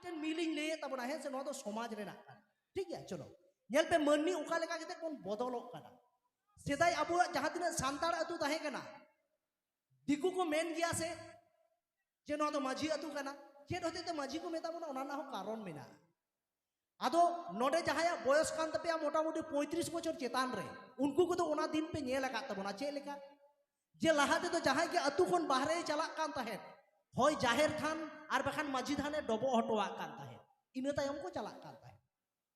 मिट्टन milling ले तबना है से नो समाज रे ना ठीक है चलो नेल पे मन्नी उका लेका केते कोन बदलो कना सेदाय अबो जहां तिना सांतार अतु ताहे कना दिकु को मेन गया से जे नो तो माझी अतु कना चेद होते ते माझी को मेता बना ओना ना हो कारण मेना आदो नोडे जहाया बयस कान तपेया मोटामुटी 35 बछर चेतान रे उनको को तो ओना दिन पे नेल का तबना चे लेका जे लहाते तो जहां के अतु खन बाहरे चला कान ताहे होय जाहेर थान आर बखान माझी थाने डबो हटवा कान ताहे इना तायम को चला कान ताहे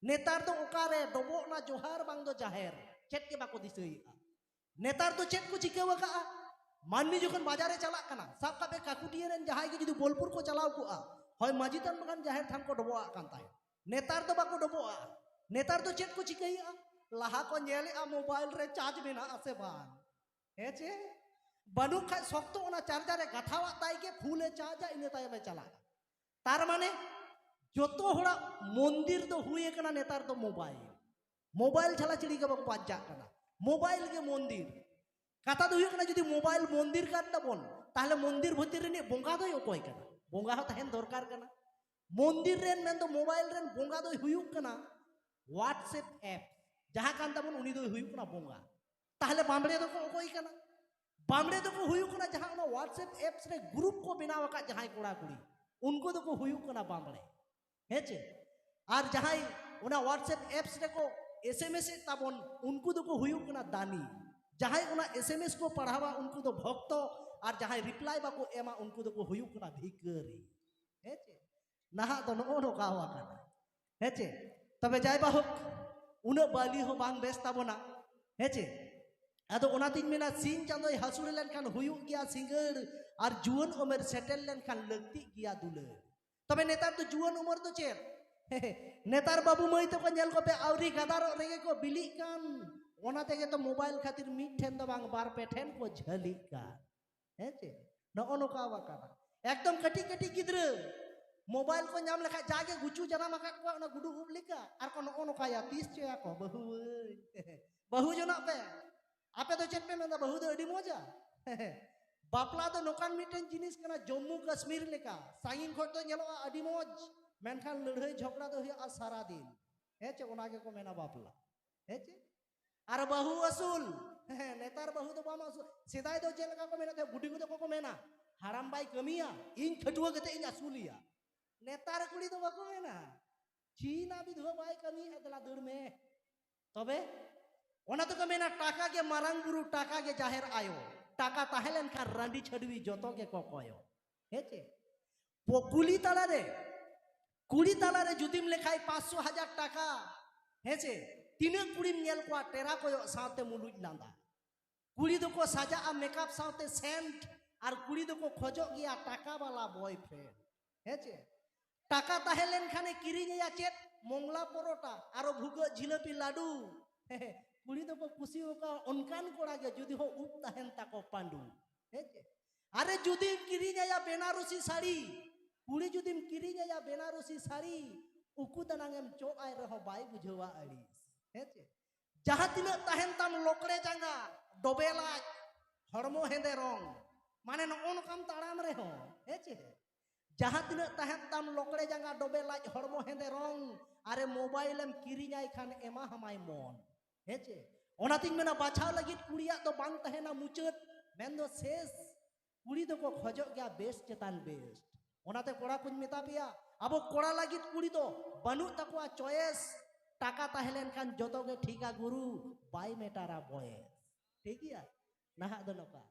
नेतार तो ओकारे डबो ना जोहार बांग दो जाहेर चेत के बाको दिसईआ नेतार तो चेत को चिकेवा का माननी जखन बाजारे चला कना साब काबे काकुटिया रेन जहां के जुदी बोलपुर को चलाव को होय माझी थान बखान जाहेर थान को डबो कान ताहे नेतार तो बाको डबो नेतार तो चेत को चिकईआ लहा को नेले मोबाइल रे चार्ज मेना आसे बान हेचे बनु खाय सख्तो ओना चार्जर रे गाथावा ताई के फुले चार्ज इन तायबे चला तार माने जोतो होड़ा मंदिर तो हुए कना नेतार तो मोबाइल छाला चिड़ी के बाको पाजा कना मोबाइल के मंदिर कथा तो हुए कना जदि मोबाइल मंदिर कान तबन ताहले मंदिर भीतर रे बोंगा दो ओकय कना बोंगा हो तहन दरकार कना मंदिर रेन मेन तो मोबाइल रेन बोंगा दो हुयुक कना व्हाट्सएप ऐप जहां कान तबन उनी दो हुयुक कना बोंगा ताहले बामड़े दो को ओकय कना बामड़े दो को हुयुक कना जहां ओना व्हाट्सएप ऐप्स रे ग्रुप को बनाव का जहां कोड़ा कुड़ी उनको दो को हुयुक कना बामड़े हेचे और जहां ओना व्हाट्सएप ऐप्स रे को एसएमएस ताबन उनको दो को हुयुक कना दानी जहां ओना एसएमएस को पढ़ावा उनको तो भक्त और जहां रिप्लाई बाको एमा उनको दो को हुयुक कना भिखारी हेचे नहा तो नो नो कावा कना हेचे तबे जाय बाहुक उना बाली हो बांग बेस ताबना हेचे आदो ओना तिन मेना सिंह चांदोय हसुर लेन खान हुयुक गया सिंगर और जुवन उमर सेटल लेन खान लगती गया दुले तबे नेतार तो जुवन उमर तो चेर नेतार बाबू मई तो को नेल को पे आवरी गदार रेगे को बिली कान ओना तेगे तो मोबाइल खातिर मिट ठेन दो बांग बार पे ठेन को झली का हेचे नो नो कावा कना एकदम कटी कटी गिद्र मोबाइल को नाम लेखा जागे गुचू जना मका को ना गुडू उब लिका आर को नो नो काया 30 चया को बहु जना पे आपे तो चेत पे मेंदा बहु दो अडी मोजा बापला तो नोकान मिटेन जिनिस कना जम्मू कश्मीर लेका साइन खो तो नेलो अडी मोज मेनखान लड़ाई झगड़ा तो हुआ सारा दिन हेचे ओना के को मेना बापला हेचे आर बहु असूल नेतार बहु तो बाम असूल सेदाय दो जेलका को मेना थे बुडी को तो मेना हाराम बाई कमिया इन खटुआ गते इन असूलिया नेतार कुड़ी तो बाको मेना चीना विधवा बाई कमी अदला दड़ में तबे ओना तो मेना टाका के मारांग गुरु टाका के जाहेर आयो टाका ताहेलेन खा रांडी छडवी जतो के कोकोयो हेचे कुली ताला रे जुदिम लेखाय 500,000 टाका हेचे तीना कुड़ीम नेल को टेरा कोयो साथे मुलुज लांदा कुड़ी दो को सजा मेकअप साथे सेंट और कुड़ी दो को खोजो गया टाका वाला बॉयफ्रेंड हेचे टाका ताहेलेन खाने किरिंगया चेत मोंगला परोटा आरो भुगो जिलेपी लाडू कुड़ी दो को खुशी होका उनकान कोड़ा गया जुदी हो उप ताहेन ताको पांडू हेचे अरे जुदी किरिंगया बेनारसी साड़ी कुड़ी जुदीम किरिंगया बेनारसी साड़ी उकु तनांगेम चो आय रहो बाई बुझवा अड़ीस हेचे जहां तिना ताहेन ताम लोकड़े जांगा डोबेला हड़मो हेंदे रंग माने नो काम ताड़ाम रे हो हेचे जहां तिना ताहेन ताम लोकड़े जांगा डोबेला हड़मो हेंदे रंग अरे मोबाइलम किरिंगाय खान एमा हमाय मन हेचे ओना तिन मेना बाछाव लगित कुड़िया तो बांग तहेना मुचत मेन दो शेष कुड़ी दो को खोजो गया बेस्ट चेतान बेस्ट ओनाते कोड़ा कुछ मेता पिया अब कोड़ा लगित कुड़ी तो बनु तकवा चॉइस टाका ताहेलेन खान जोतो के ठीका गुरु बाई मेटारा बॉयस ठीक है नहा दो नका